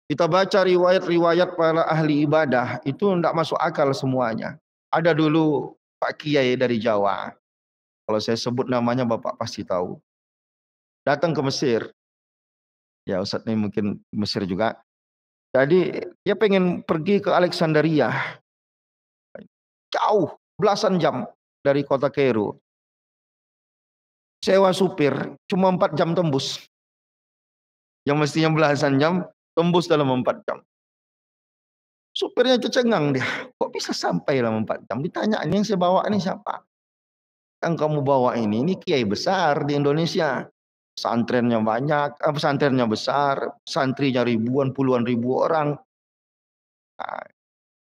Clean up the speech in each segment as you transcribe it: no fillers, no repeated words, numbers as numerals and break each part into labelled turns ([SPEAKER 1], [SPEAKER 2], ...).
[SPEAKER 1] Kita baca riwayat-riwayat para ahli ibadah, itu tidak masuk akal semuanya. Ada dulu Pak Kiai dari Jawa, kalau saya sebut namanya Bapak pasti tahu. Datang ke Mesir, ya Ustadz ini mungkin Mesir juga. Jadi dia pengen pergi ke Alexandria, jauh, belasan jam dari kota Kairo. Sewa supir, cuma 4 jam tembus. Yang mestinya belasan jam, tembus dalam 4 jam. Supirnya tercengang dia, kok bisa sampai dalam 4 jam? Ditanya, ini yang saya bawa ini siapa? Yang kamu bawa ini kiai besar di Indonesia. Pesantrennya banyak, pesantrennya besar, santrinya ribuan, puluhan ribu orang. Nah,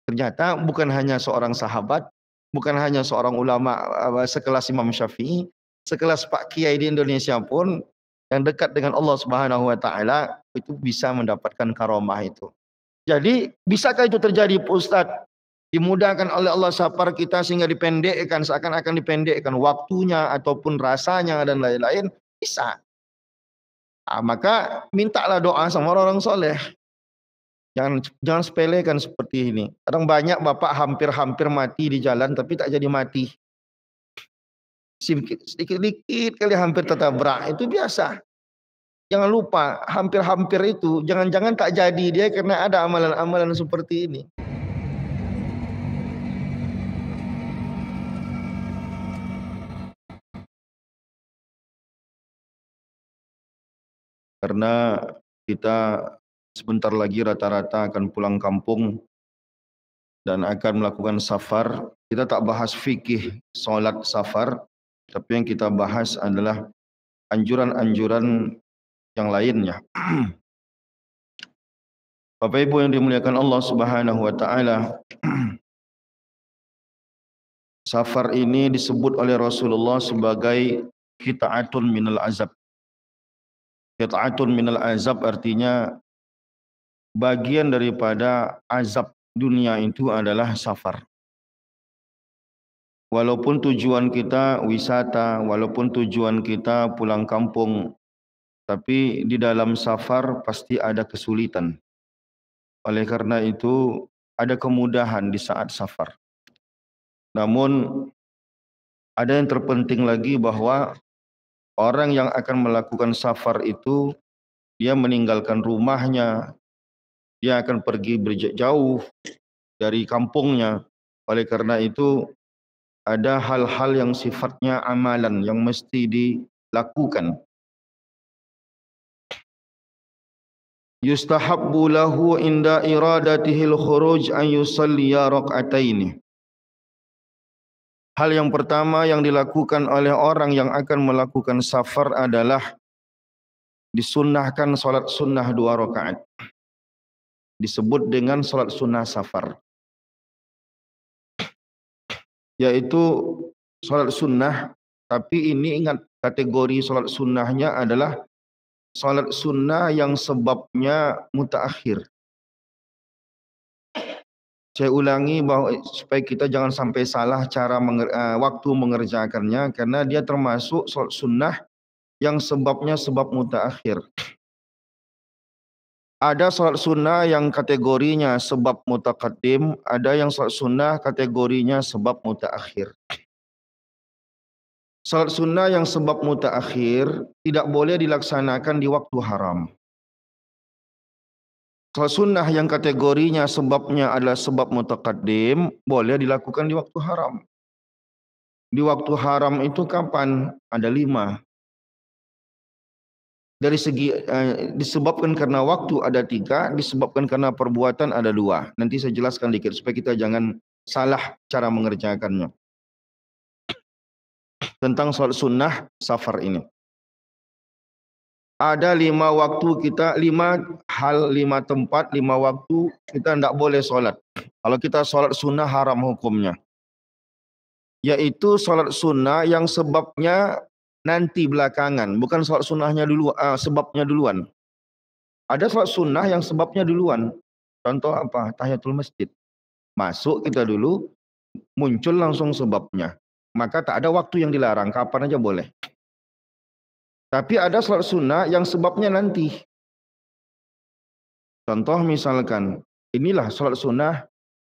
[SPEAKER 1] ternyata bukan hanya seorang sahabat, bukan hanya seorang ulama sekelas Imam Syafi'i, sekelas Pak Kiai di Indonesia pun yang dekat dengan Allah Subhanahu wa taala itu bisa mendapatkan karomah itu. Jadi, bisakah itu terjadi Pak Ustadz? Dimudahkan oleh Allah safar kita sehingga dipendekkan, seakan-akan dipendekkan waktunya ataupun rasanya dan lain-lain, bisa. Nah, maka mintalah doa sama orang-orang soleh. Jangan sepelekan seperti ini. Kadang banyak bapak hampir-hampir mati di jalan tapi tak jadi mati. Sedikit-sedikit kali hampir tertabrak, itu biasa. Jangan lupa, hampir-hampir itu jangan-jangan tak jadi dia karena ada amalan-amalan seperti ini. Karena kita sebentar lagi rata-rata akan pulang kampung dan akan melakukan safar. Kita tak bahas fikih solat safar, tapi yang kita bahas adalah anjuran-anjuran yang lainnya. Bapak Ibu yang dimuliakan Allah Subhanahu wa taala, safar ini disebut oleh Rasulullah sebagai qita'atun minal azab. Qita'atun minal azab artinya bagian daripada azab dunia itu adalah safar. Walaupun tujuan kita wisata, walaupun tujuan kita pulang kampung, tapi di dalam safar pasti ada kesulitan. Oleh karena itu ada kemudahan di saat safar. Namun ada yang terpenting lagi bahwa orang yang akan melakukan safar itu dia meninggalkan rumahnya, dia akan pergi jauh dari kampungnya. Oleh karena itu ada hal-hal yang sifatnya amalan yang mesti dilakukan. Yustahabbu lahu inda iradatihil khuruj an yusalliya raq'ataini. Hal yang pertama yang dilakukan oleh orang yang akan melakukan safar adalah disunnahkan salat sunnah 2 rakaat. Disebut dengan salat sunnah safar. Yaitu salat sunnah, tapi ini ingat kategori salat sunnahnya adalah salat sunnah yang sebabnya mutaakhir. Saya ulangi bahwa supaya kita jangan sampai salah cara waktu mengerjakannya, karena dia termasuk salat sunnah yang sebabnya sebab mutaakhir. Ada salat sunnah yang kategorinya sebab mutaqaddim, ada yang salat sunnah kategorinya sebab mutaakhir. Salat sunnah yang sebab mutaakhir tidak boleh dilaksanakan di waktu haram. Salat sunnah yang kategorinya sebabnya adalah sebab mutaqaddim boleh dilakukan di waktu haram. Di waktu haram itu kapan? Ada 5. Dari segi disebabkan karena waktu ada 3, disebabkan karena perbuatan ada 2. Nanti saya jelaskan dikit supaya kita jangan salah cara mengerjakannya. Tentang salat sunnah safar ini. Ada 5 waktu kita, 5 hal, 5 tempat, 5 waktu kita tidak boleh solat. Kalau kita solat sunnah haram hukumnya. Yaitu solat sunnah yang sebabnya nanti belakangan, bukan solat sunnahnya dulu, sebabnya duluan. Ada solat sunnah yang sebabnya duluan. Contoh apa? Tahiyatul masjid. Masuk kita dulu, muncul langsung sebabnya. Maka tak ada waktu yang dilarang, kapan aja boleh. Tapi ada salat sunnah yang sebabnya nanti. Contoh misalkan, inilah sholat sunnah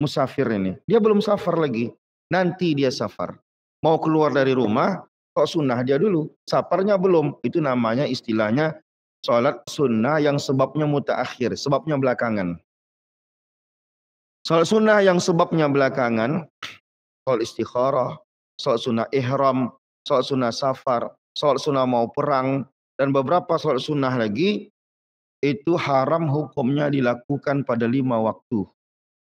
[SPEAKER 1] musafir ini. Dia belum safar lagi. Nanti dia safar. Mau keluar dari rumah, kok sunnah dia dulu. Safarnya belum. Itu namanya istilahnya sholat sunnah yang sebabnya mutaakhir. Sebabnya belakangan. Sholat sunnah yang sebabnya belakangan. Sholat istikharah. Sholat sunnah ihram. Sholat sunnah safar. Sholat sunnah mau perang. Dan beberapa sholat sunnah lagi. Itu haram hukumnya dilakukan pada 5 waktu.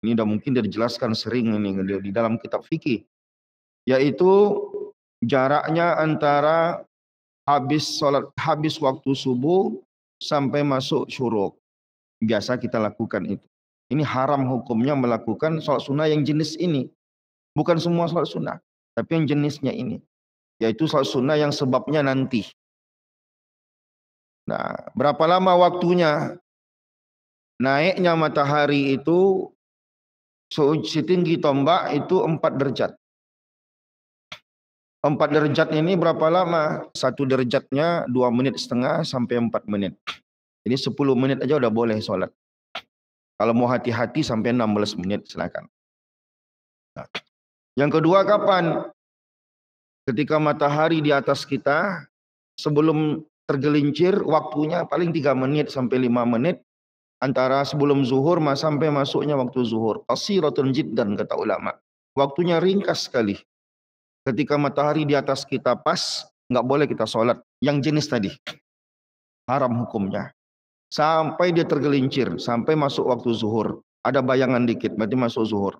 [SPEAKER 1] Ini udah mungkin dia dijelaskan sering ini di dalam kitab fikih. Yaitu jaraknya antara habis waktu subuh sampai masuk syuruk. Biasa kita lakukan itu. Ini haram hukumnya melakukan sholat sunnah yang jenis ini. Bukan semua sholat sunnah, tapi yang jenisnya ini. Yaitu sholat sunnah yang sebabnya nanti. Nah, berapa lama waktunya? Naiknya matahari itu setinggi tombak itu 4 derajat. 4 derajat ini berapa lama? 1 derajatnya 2,5 menit sampai 4 menit. Jadi 10 menit aja udah boleh sholat. Kalau mau hati-hati sampai 16 menit silakan. Nah, yang kedua kapan? Ketika matahari di atas kita, sebelum tergelincir waktunya paling 3 menit sampai 5 menit. Antara sebelum zuhur sampai masuknya waktu zuhur. Qasiratun jiddan kata ulama. Waktunya ringkas sekali. Ketika matahari di atas kita pas, nggak boleh kita sholat. Yang jenis tadi. Haram hukumnya. Sampai dia tergelincir. Sampai masuk waktu zuhur. Ada bayangan dikit, berarti masuk zuhur.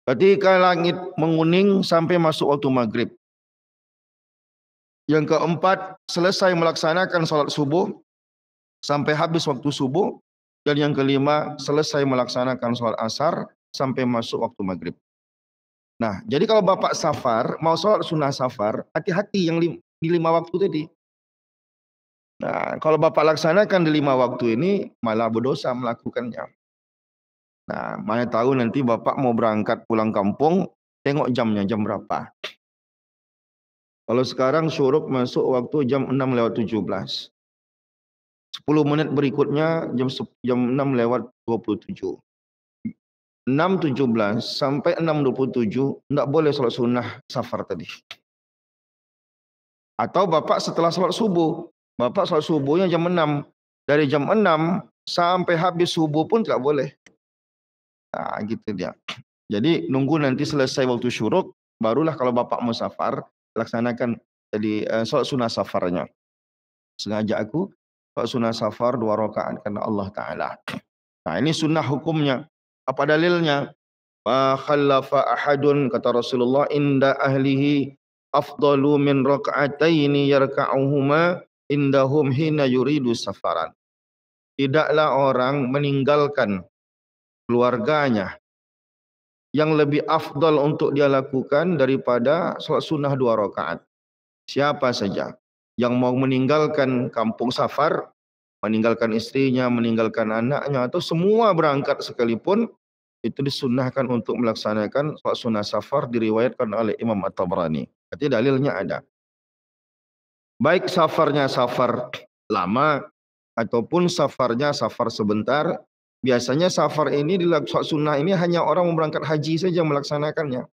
[SPEAKER 1] Ketika langit menguning sampai masuk waktu maghrib. Yang keempat, selesai melaksanakan sholat subuh. Sampai habis waktu subuh. Dan yang kelima, selesai melaksanakan sholat asar. Sampai masuk waktu maghrib. Nah, jadi kalau bapak safar, mau sholat sunnah safar, hati-hati yang di 5 waktu tadi. Nah, kalau bapak laksanakan di 5 waktu ini, malah berdosa melakukannya. Nah, mana tahu nanti bapak mau berangkat pulang kampung, tengok jamnya, jam berapa. Kalau sekarang syuruk masuk waktu jam 6:17. 10 menit berikutnya jam 6:27. 6:17 sampai 6:27 enggak boleh sholat sunnah safar tadi. Atau bapak setelah sholat subuh, bapak sholat subuhnya jam 6. Dari jam 6 sampai habis subuh pun tidak boleh. Nah gitu dia. Jadi nunggu nanti selesai waktu syuruk, barulah kalau bapak mau safar, laksanakan jadi sholat sunnah safarnya. Sengaja aku sholat sunnah safar 2 rakaat karena Allah Ta'ala. Nah ini sunnah hukumnya. Apa dalilnya? Fa khallafa ahadun kata Rasulullah inda ahlihi afdalu min raka'ataini yarka'uhuma indahum hina yuridu safaran. Tidaklah orang meninggalkan keluarganya yang lebih afdal untuk dia lakukan daripada sholat sunnah 2 rakaat. Siapa saja yang mau meninggalkan kampung safar, meninggalkan istrinya, meninggalkan anaknya, atau semua berangkat sekalipun, itu disunnahkan untuk melaksanakan sholat sunnah safar, diriwayatkan oleh Imam At-Tabrani. Berarti dalilnya ada. Baik safarnya safar lama, ataupun safarnya safar sebentar. Biasanya safar ini sholat sunnah ini hanya orang mau berangkat haji saja melaksanakannya.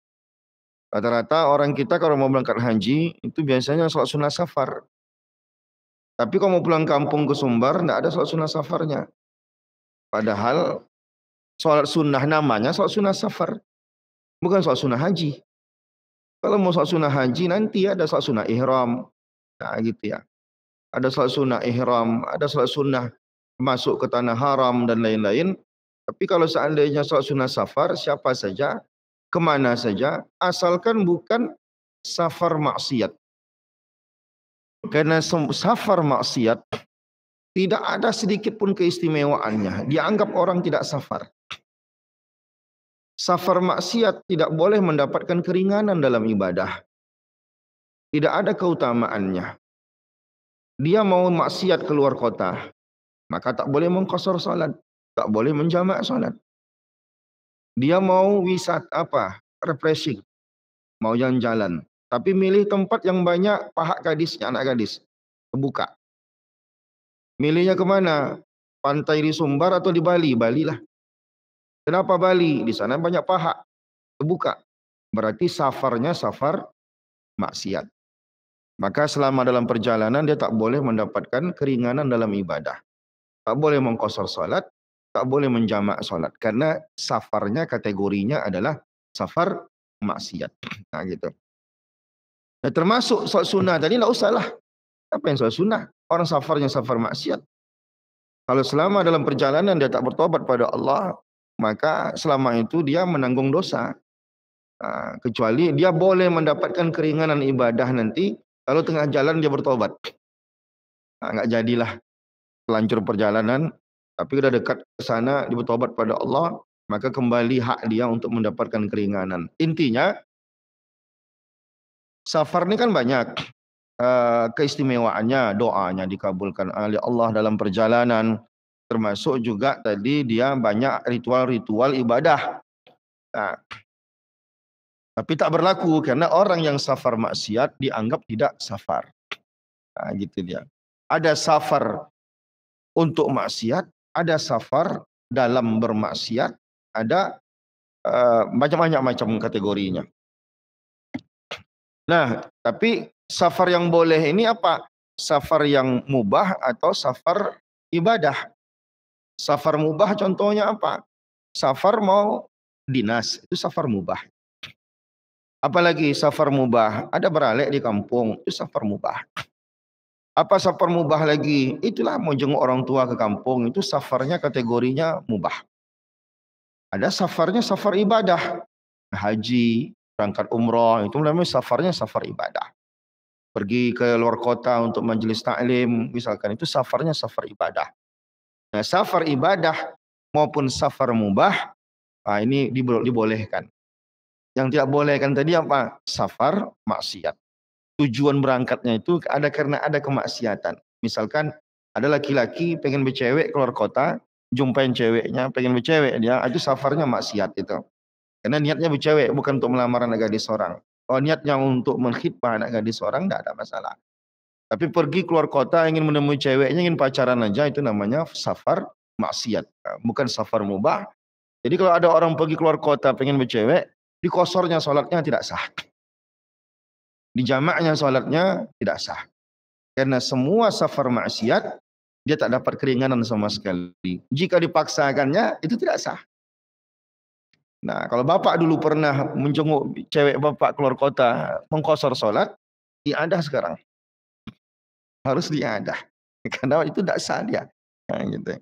[SPEAKER 1] Rata-rata orang kita kalau mau berangkat haji, itu biasanya sholat sunnah safar. Tapi kalau mau pulang kampung ke Sumbar, tidak ada sholat sunnah safarnya. Padahal sholat sunnah namanya sholat sunnah safar. Bukan sholat sunnah haji. Kalau mau sholat sunnah haji, nanti ada sholat sunnah ihram. Nah gitu ya. Ada sholat sunnah ihram, ada sholat sunnah masuk ke tanah haram dan lain-lain. Tapi kalau seandainya sholat sunnah safar, siapa saja, kemana saja, asalkan bukan safar maksiat. Karena safar maksiat tidak ada sedikit pun keistimewaannya. Dianggap orang tidak safar. Safar maksiat tidak boleh mendapatkan keringanan dalam ibadah. Tidak ada keutamaannya. Dia mau maksiat keluar kota, maka tak boleh mengqasar salat, tak boleh menjamak salat. Dia mau wisata refreshing, mau jalan-jalan, tapi milih tempat yang banyak pahak gadisnya, anak gadis, terbuka. Milihnya kemana? pantai di Sumbar atau di Bali? Bali lah. Kenapa Bali? Di sana banyak paha terbuka. Berarti safarnya safar maksiat. Maka selama dalam perjalanan dia tak boleh mendapatkan keringanan dalam ibadah. Tak boleh mengqasar salat, tak boleh menjamak salat karena safarnya kategorinya adalah safar maksiat. Nah gitu. Nah, termasuk salat sunnah tadi enggak usahlah. Apa yang salat sunnah? Orang safarnya safar maksiat. Kalau selama dalam perjalanan dia tak bertobat pada Allah, maka selama itu dia menanggung dosa. Kecuali dia boleh mendapatkan keringanan ibadah nanti kalau tengah jalan dia bertobat. Enggak jadilah terlanjur perjalanan, tapi sudah dekat ke sana dia bertobat pada Allah, maka kembali hak dia untuk mendapatkan keringanan. Intinya safar ini kan banyak keistimewaannya, doanya dikabulkan oleh Allah dalam perjalanan, termasuk juga tadi dia banyak ritual-ritual ibadah. Nah, tapi tak berlaku karena orang yang safar maksiat dianggap tidak safar. Nah, gitu dia. Ada safar untuk maksiat, ada safar dalam bermaksiat, ada banyak macam kategorinya. Nah, tapi safar yang boleh ini apa? Safar yang mubah atau safar ibadah? Safar mubah contohnya apa? Safar mau dinas, itu safar mubah. Apalagi safar mubah, ada beralek di kampung, itu safar mubah. Apa safar mubah lagi? Itulah mau jenguk orang tua ke kampung, itu safarnya kategorinya mubah. Ada safarnya safar ibadah. Haji, berangkat umroh, itu namanya safarnya safar ibadah. Pergi ke luar kota untuk majelis taklim, misalkan itu safarnya safar ibadah. Nah, safar ibadah maupun safar mubah, ini dibolehkan. Yang tidak boleh kan tadi apa? Safar maksiat. Tujuan berangkatnya itu ada karena ada kemaksiatan. Misalkan ada laki-laki pengen bercewek keluar kota, jumpain ceweknya, pengen bercewek dia, itu safarnya maksiat itu. Karena niatnya bercewek bukan untuk melamar anak gadis orang. Kalau niatnya untuk menkhidmah anak gadis orang tidak ada masalah. Tapi pergi keluar kota ingin menemui ceweknya, ingin pacaran aja, itu namanya safar maksiat, bukan safar mubah. Jadi kalau ada orang pergi keluar kota pengen bercewek, di kosornya sholatnya tidak sah. Di jamaknya sholatnya tidak sah. Karena semua safar maksiat, dia tak dapat keringanan sama sekali. Jika dipaksakannya, itu tidak sah. Nah, kalau bapak dulu pernah menjenguk cewek bapak keluar kota, mengkosor sholat, diadah sekarang. Harus diadah. Karena itu tidak sah dia. Nah, gitu.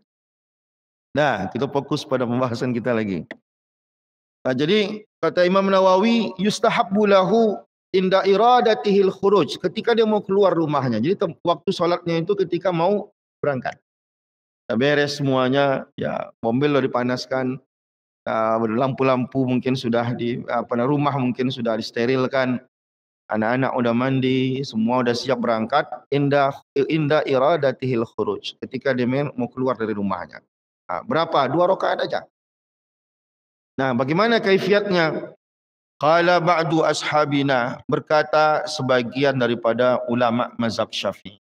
[SPEAKER 1] Nah, kita fokus pada pembahasan kita lagi. Nah, jadi kata Imam Nawawi, yustahabbu lahu inda iradatihil khuruj, ketika dia mau keluar rumahnya. Jadi waktu sholatnya itu ketika mau berangkat. Nah, beres semuanya, ya mobil udah dipanaskan, lampu-lampu mungkin sudah rumah mungkin sudah disterilkan, anak-anak udah mandi, semua udah siap berangkat. Inda iradatihil khuruj, ketika dia mau keluar dari rumahnya. Nah, berapa? 2 rakaat aja. Nah, bagaimana kaifiatnya? Qala ba'du ashabina, berkata sebagian daripada ulama mazhab Syafi'i.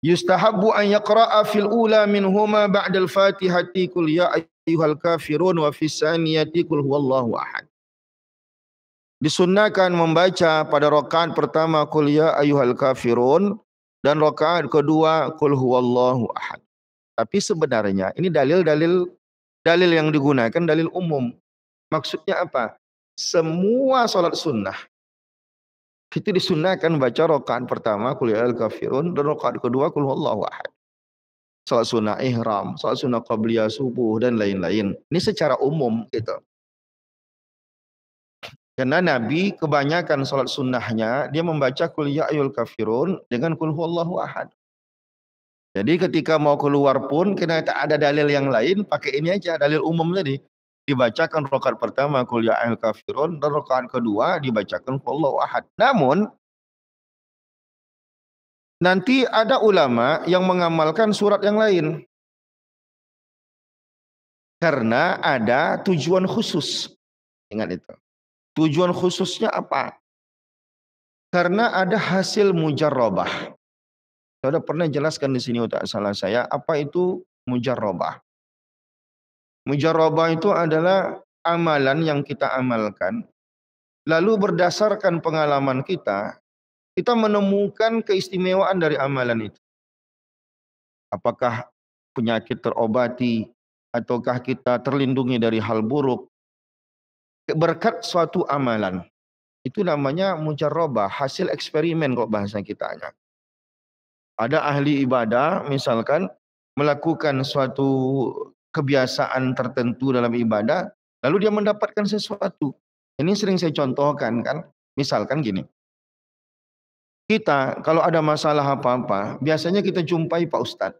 [SPEAKER 1] Yustahabbu an yaqra'a fil ula minhuma ba'da al-Fatihati qul ya ayyuhal kafirun wa fis saniyati qul huwallahu ahad. Disunnahkan membaca pada rakaat pertama qul ya ayyuhal kafirun dan rakaat kedua qul huwallahu ahad. Tapi sebenarnya ini dalil yang digunakan dalil umum. Maksudnya apa? Semua salat sunnah itu disunnahkan baca rakaat pertama qul ya ayyuhal kafirun dan rakaat kedua qul huwallahu ahad. Salat sunnah ihram, salat sunnah qabliyah subuh dan lain-lain. Ini secara umum gitu. Karena Nabi kebanyakan salat sunnahnya dia membaca qul ya ayyuhal kafirun dengan qul huwallahu ahad. Jadi ketika mau keluar pun kena tak ada dalil yang lain, pakai ini aja dalil umum tadi. Dibacakan rakaat pertama qul ya ayyuhal kafirun dan rakaat kedua dibacakan qul huwallahu ahad. Namun nanti ada ulama yang mengamalkan surat yang lain. Karena ada tujuan khusus. Ingat itu. Tujuan khususnya apa? Karena ada hasil mujarrabah. Saya udah pernah jelaskan di sini tak salah saya, apa itu mujarrabah. Mujarrabah itu adalah amalan yang kita amalkan, lalu berdasarkan pengalaman kita menemukan keistimewaan dari amalan itu. Apakah penyakit terobati, ataukah kita terlindungi dari hal buruk, berkat suatu amalan. Itu namanya mujarrabah, hasil eksperimen kalau bahasa kitanya. Ada ahli ibadah misalkan melakukan suatu kebiasaan tertentu dalam ibadah, lalu dia mendapatkan sesuatu. Ini sering saya contohkan kan, misalkan gini. Kita kalau ada masalah apa-apa, biasanya kita jumpai Pak Ustadz.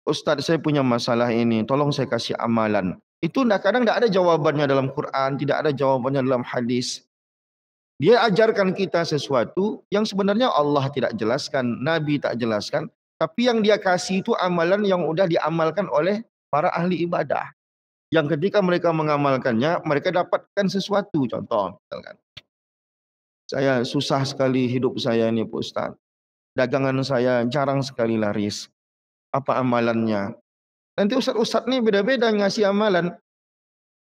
[SPEAKER 1] Ustadz, saya punya masalah ini, tolong saya kasih amalan. Itu kadang tidak ada jawabannya dalam Quran, tidak ada jawabannya dalam hadis. Dia ajarkan kita sesuatu yang sebenarnya Allah tidak jelaskan, Nabi tak jelaskan, tapi yang dia kasih itu amalan yang udah diamalkan oleh para ahli ibadah. Yang ketika mereka mengamalkannya, mereka dapatkan sesuatu. Contoh, misalkan, saya susah sekali hidup saya ini Pak Ustaz. Dagangan saya jarang sekali laris. Apa amalannya? Nanti ustaz-ustaz ini beda-beda ngasih amalan.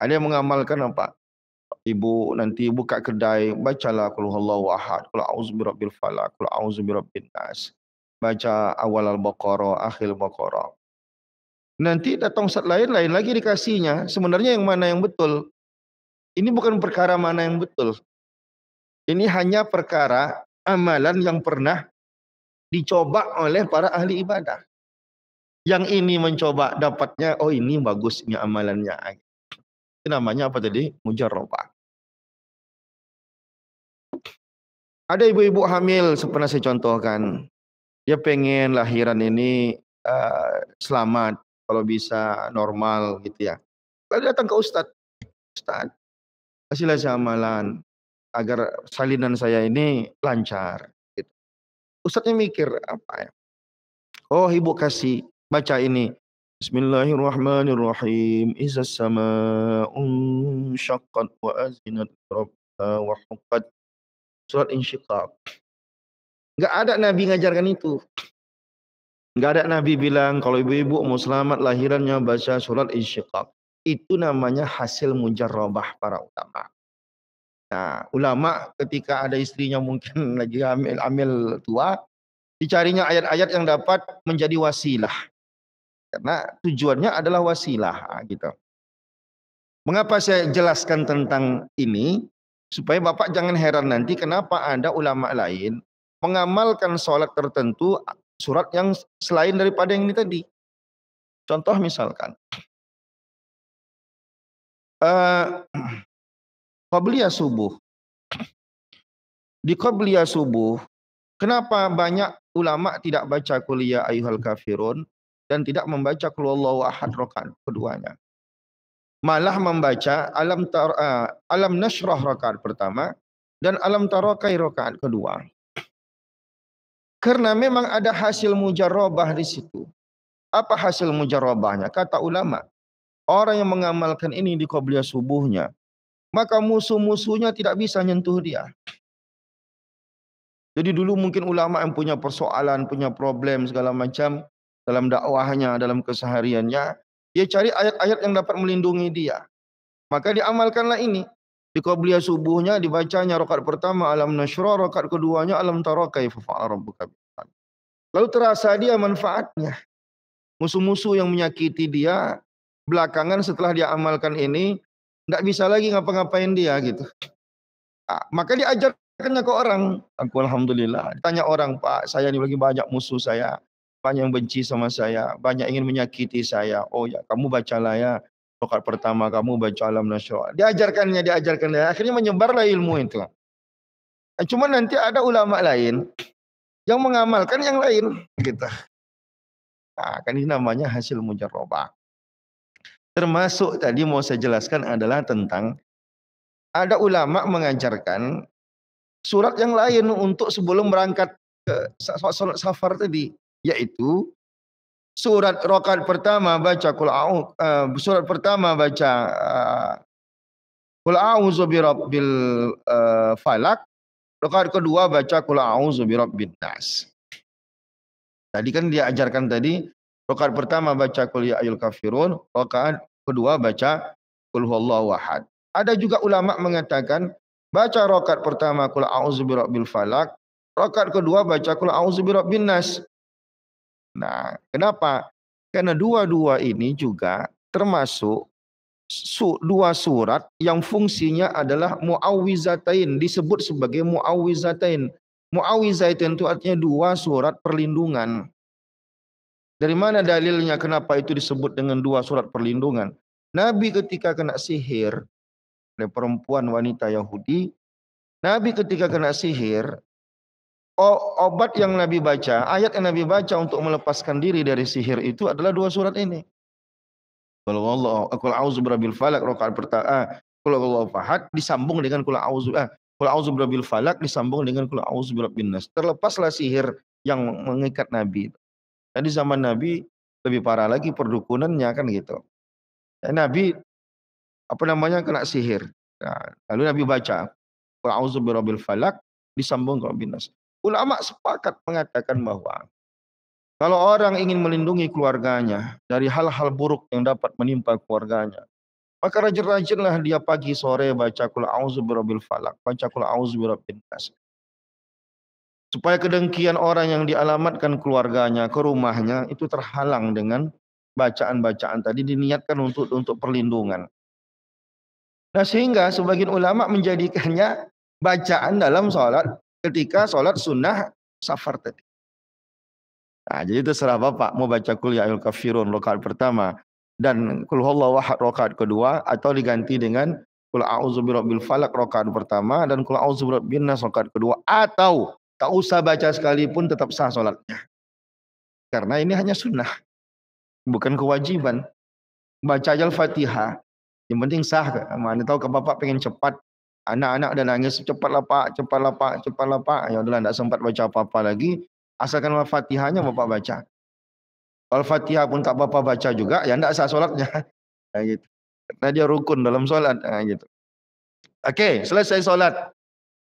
[SPEAKER 1] Ada yang mengamalkan apa? Ibu nanti buka kedai, bacalah qul huwallahu ahad, qul a'udzu birabbil falaq, qul a'udzu birabbin nas. Baca awal al-Baqarah, akhir Baqarah. Nanti datang ustaz lain lagi dikasihnya. Sebenarnya yang mana yang betul? Ini bukan perkara mana yang betul. Ini hanya perkara amalan yang pernah dicoba oleh para ahli ibadah. Yang ini mencoba dapatnya, oh ini bagus ini amalannya. Itu namanya apa tadi? Mujarrabah. Ada ibu-ibu hamil, pernah saya contohkan. Dia pengen lahiran ini selamat, kalau bisa normal gitu ya. Lalu datang ke Ustadz. Ustadz, kasihlah saya amalan agar salinan saya ini lancar. Gitu. Ustadznya mikir apa ya? Oh ibu kasih, baca ini. Bismillahirrahmanirrahim. Izas sama'un syaqqat wa azinat rabbaha wa huqqat. Surat Insyiqaq. Enggak ada Nabi ngajarkan itu. Enggak ada Nabi bilang kalau ibu-ibu mau selamat lahirannya baca surat Insyiqaq. Itu namanya hasil mujarrabah para ulama. Nah, ulama ketika ada istrinya mungkin lagi hamil tua, dicarinya ayat-ayat yang dapat menjadi wasilah. Karena tujuannya adalah wasilah gitu. Mengapa saya jelaskan tentang ini? Supaya Bapak jangan heran nanti kenapa ada ulama lain mengamalkan sholat tertentu surat yang selain daripada yang ini tadi. Contoh misalkan qabliyah subuh. Di qabliyah subuh, kenapa banyak ulama tidak baca qul ya ayyuhal kafirun dan tidak membaca qul huwallahu ahad rakaat keduanya? Malah membaca alam nashrah rakaat pertama dan alam tarakai rakaat kedua. Karena memang ada hasil mujarrabah di situ. Apa hasil mujarrabahnya? Kata ulama, orang yang mengamalkan ini di qabliyah subuhnya, maka musuh-musuhnya tidak bisa nyentuh dia. Jadi dulu mungkin ulama yang punya persoalan, punya problem segala macam dalam dakwahnya, dalam kesehariannya, dia cari ayat-ayat yang dapat melindungi dia. Maka diamalkanlah ini. Di qabliyah subuhnya dibacanya rakaat pertama alam nashrah, rakaat keduanya alam tara kaifa fa'ala rabbuka. Lalu terasa dia manfaatnya. Musuh-musuh yang menyakiti dia belakangan setelah dia amalkan ini tidak bisa lagi ngapa-ngapain dia gitu. Maka diajarkannya ke orang. Aku alhamdulillah. Ditanya orang, Pak, saya ini lagi banyak musuh saya, banyak yang benci sama saya, banyak ingin menyakiti saya. Oh ya, kamu bacalah ya. Rakaat pertama kamu baca alam nasyrah. Diajarkannya. Akhirnya menyebarlah ilmu itu. Cuma nanti ada ulama lain yang mengamalkan yang lain gitu. Nah, kan ini namanya hasil mujarrabah. Termasuk tadi mau saya jelaskan adalah tentang ada ulama mengajarkan surat yang lain untuk sebelum berangkat ke salat safar tadi, yaitu surat rakaat pertama baca surat pertama baca qul a'udzu birabbil falaq, rakaat kedua baca qul a'udzu birabbin nas. Tadi kan dia ajarkan tadi, rakaat pertama baca qul ya ayyuhal kafirun, rakaat kedua baca qul huwallahu ahad. Ada juga ulama mengatakan baca rakaat pertama qul a'udzu birabbil falaq, rakaat kedua baca qul a'udzu birabbin nas. Nah, kenapa? Karena dua-dua ini juga termasuk dua surat yang fungsinya adalah muawwizatain, disebut sebagai muawwizatain. Muawwizatain itu artinya dua surat perlindungan. Dari mana dalilnya kenapa itu disebut dengan dua surat perlindungan? Nabi ketika kena sihir oleh perempuan wanita Yahudi, Nabi ketika kena sihir, obat yang Nabi baca, ayat yang Nabi baca untuk melepaskan diri dari sihir itu adalah dua surat ini. Qul a'udzu birabbil falaq rakaat pertama, qul huwallahu ahad disambung dengan qul a'udzu birabbil falaq disambung dengan qul a'udzu birabbin nas. Terlepaslah sihir yang mengikat Nabi. Nah, di zaman Nabi lebih parah lagi perdukunannya kan gitu. Nabi kena sihir. Nah, lalu Nabi baca qul a'udzu birabbil falaq disambung qul birabbin nas. Ulama sepakat mengatakan bahwa kalau orang ingin melindungi keluarganya dari hal-hal buruk yang dapat menimpa keluarganya, maka rajin-rajinlah dia pagi sore baca qul a'udzu birabbil falaq, baca qul a'udzu birabbin nas. Supaya kedengkian orang yang dialamatkan keluarganya ke rumahnya itu terhalang dengan bacaan-bacaan tadi, diniatkan untuk perlindungan. Nah, sehingga sebagian ulama menjadikannya bacaan dalam sholat ketika sholat sunnah safar tadi. Nah, jadi itu terserah Bapak mau baca qul ya ayyuhal kafirun rakaat pertama dan qul huwallahu ahad rakaat kedua, atau diganti dengan qul a'udzu birabbil falaq rakaat pertama dan qul a'udzu birabbin nas rakaat kedua, atau tak usah baca sekalipun tetap sah salatnya. Karena ini hanya sunnah, bukan kewajiban. Baca aja Al-Fatihah, yang penting sah. Mana tahu ke Bapak pengen cepat, anak-anak udah nangis, cepatlah Pak, cepatlah Pak, cepatlah Pak. Ya udahlah, enggak sempat baca apa-apa lagi. Asalkan Al-Fatihahnya Bapak baca. Al-Fatihah pun tak Bapak baca juga, ya enggak sah sholatnya. Nah, gitu. Karena dia rukun dalam sholat. Nah, gitu. Oke, selesai sholat.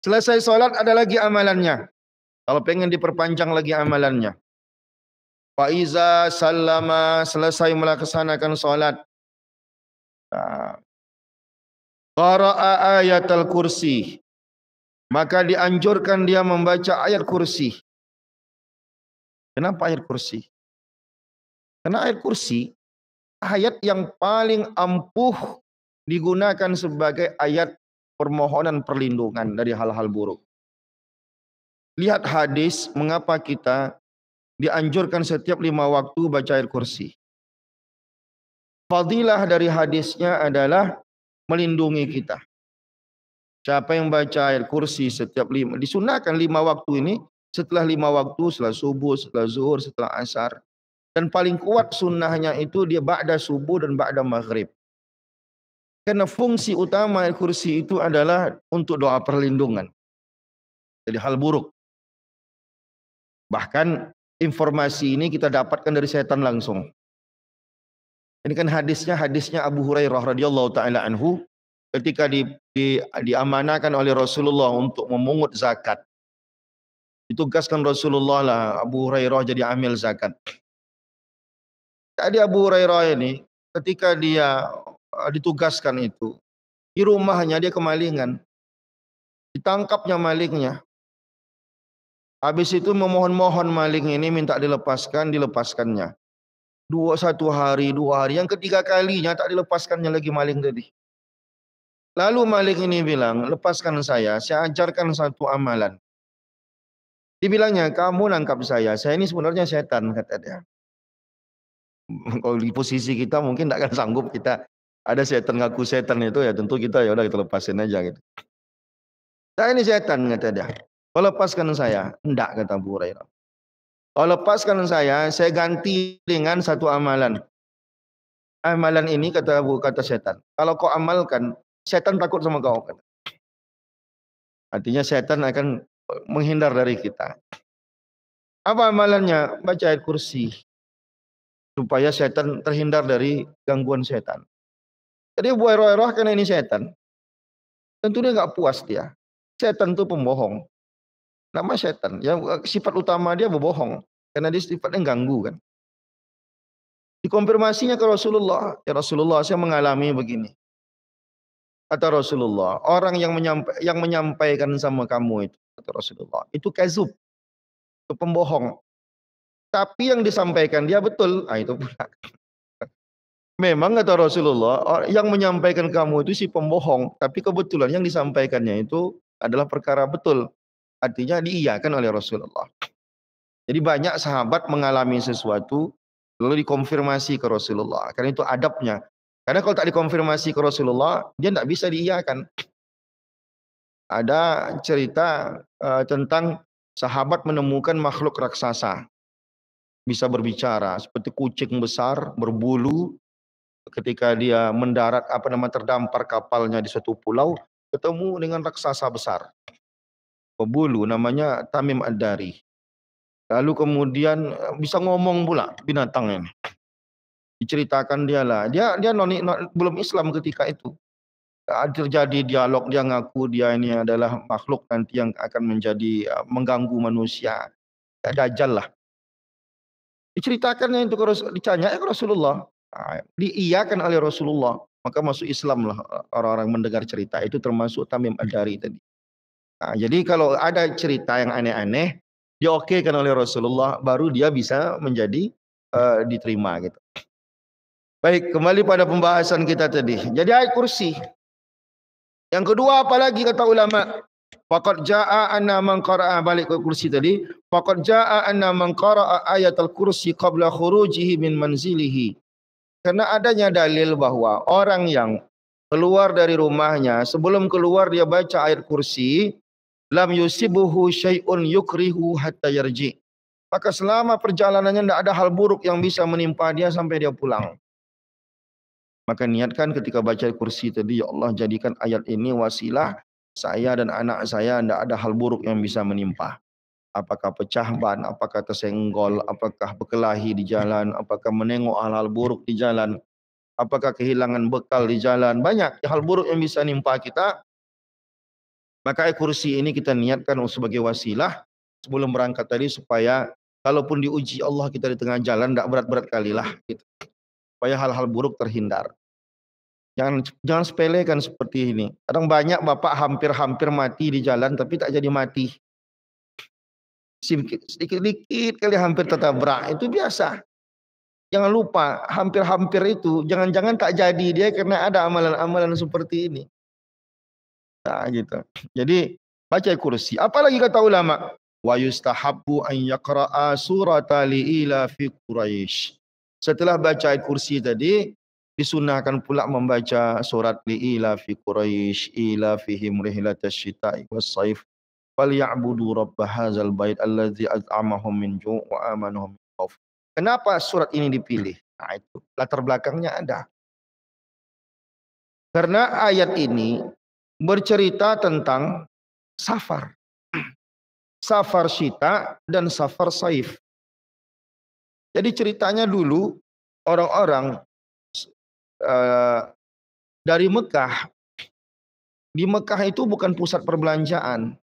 [SPEAKER 1] Selesai sholat ada lagi amalannya. Kalau pengen diperpanjang lagi amalannya. Faiza sallama, selesai melaksanakan sholat. Qara'a ayat al-kursi. Maka dianjurkan dia membaca ayat kursi. Kenapa ayat kursi? Karena ayat kursi, ayat yang paling ampuh digunakan sebagai ayat permohonan perlindungan dari hal-hal buruk. Lihat hadis mengapa kita dianjurkan setiap 5 waktu baca ayat kursi. Fadilah dari hadisnya adalah melindungi kita. Siapa yang baca ayat kursi setiap disunahkan 5 waktu ini, setelah 5 waktu, setelah subuh, setelah zuhur, setelah asar. Dan paling kuat sunnahnya itu dia ba'da subuh dan ba'da maghrib. Karena fungsi utama ayat kursi itu adalah untuk doa perlindungan dari hal buruk. Bahkan informasi ini kita dapatkan dari setan langsung. Ini kan hadisnya Abu Hurairah radhiyallahu taala anhu ketika diamanahkan oleh Rasulullah untuk memungut zakat. Ditugaskan Rasulullah lah Abu Hurairah jadi amil zakat. Tadi Abu Hurairah ini ketika dia ditugaskan itu, di rumahnya dia kemalingan. Ditangkapnya malingnya. Habis itu memohon-mohon maling ini minta dilepaskannya. 1 hari, 2 hari, yang ketiga kalinya tak dilepaskannya lagi maling tadi. Lalu maling ini bilang, lepaskan saya ajarkan satu amalan. Dibilangnya, kamu nangkap saya ini sebenarnya setan, kata dia. Kalau di posisi kita mungkin tak akan sanggup kita. Ada setan ngaku setan itu ya tentu kita ya udah kita lepasin aja gitu. Saya ini setan, kata dia. Kau lepaskan saya. Enggak, kata Abu Hurairah. Kau lepaskan saya ganti dengan satu amalan. Amalan ini kata setan, kalau kau amalkan, setan takut sama kau. Artinya setan akan menghindar dari kita. Apa amalannya? Baca ayat kursi. Supaya setan terhindar dari gangguan setan. Jadi Abu Hurairah karena ini setan, tentu dia nggak puas dia. Setan itu pembohong. Nama setan, yang sifat utama dia berbohong. Karena dia sifatnya ganggu kan. Dikonfirmasinya ke Rasulullah, ya Rasulullah saya mengalami begini. Kata Rasulullah, orang yang menyampaikan sama kamu itu, kata Rasulullah, itu kazub, itu pembohong. Tapi yang disampaikan dia betul. Ah itu pula. Memang kata Rasulullah, yang menyampaikan kamu itu si pembohong, tapi kebetulan yang disampaikannya itu adalah perkara betul. Artinya diiyakan oleh Rasulullah. Jadi banyak sahabat mengalami sesuatu lalu dikonfirmasi ke Rasulullah. Karena itu adabnya. Karena kalau tak dikonfirmasi ke Rasulullah, dia tidak bisa diiyakan. Ada cerita tentang sahabat menemukan makhluk raksasa. Bisa berbicara seperti kucing besar berbulu. Ketika dia mendarat terdampar kapalnya di suatu pulau, ketemu dengan raksasa besar berbulu namanya Tamim Ad-Dari. Lalu kemudian bisa ngomong pula binatang ini. Diceritakan dia belum Islam ketika itu. Terjadi dialog, dia ngaku dia ini adalah makhluk nanti yang akan menjadi mengganggu manusia. Dajjal lah. Diceritakannya itu ditanya ke Rasulullah. Diiyakan oleh Rasulullah, maka masuk Islam lah orang-orang mendengar cerita itu, termasuk Tamim Ad-Dari tadi. Jadi kalau ada cerita yang aneh-aneh diokekan oleh Rasulullah, baru dia bisa menjadi diterima gitu. Baik, kembali pada pembahasan kita tadi. Jadi ayat kursi. Yang kedua apalagi kata ulama? Faqad jaa anna man qara'a, balik ke kursi tadi. Faqad jaa anna man qara'a ayatul kursi qabla khurujihi min manzilihi. Karena adanya dalil bahwa orang yang keluar dari rumahnya, sebelum keluar dia baca ayat kursi, lam yusibuhu syai'un yukrihu hatta yarji. Maka selama perjalanannya tidak ada hal buruk yang bisa menimpa dia sampai dia pulang. Maka niatkan ketika baca ayat kursi tadi, ya Allah jadikan ayat ini wasilah saya dan anak saya tidak ada hal buruk yang bisa menimpa. Apakah pecah ban, apakah tersenggol, apakah berkelahi di jalan, apakah menengok hal-hal buruk di jalan, apakah kehilangan bekal di jalan. Banyak hal buruk yang bisa nimpa kita. Maka ayat kursi ini kita niatkan sebagai wasilah sebelum berangkat tadi, supaya kalaupun diuji Allah kita di tengah jalan tidak berat-berat kalilah gitu. Supaya hal-hal buruk terhindar. Jangan sepelekan seperti ini. Kadang banyak bapak hampir mati di jalan tapi tak jadi mati. Sedikit-sedikit kali hampir tertabrak, itu biasa. Jangan lupa, hampir-hampir itu jangan-jangan tak jadi dia karena ada amalan-amalan seperti ini. Nah, gitu. Jadi baca kursi. Apalagi kata ulama, wa yustahabbu an yaqra'a surata li'ila fi Quraisy. Setelah baca ayat kursi tadi, disunahkan pula membaca surat li'ila fi Quraisy, ila fihim rihlatash syita'i was-saif. Falyabudu rabb hadzal bait allazi at'amahum min ju' wa amanahum min khauf. Kenapa surat ini dipilih? Nah, itu latar belakangnya ada. Karena ayat ini bercerita tentang safar. Safar syita dan safar saif. Jadi ceritanya dulu orang-orang dari Mekah. Di Mekah itu bukan pusat perbelanjaan.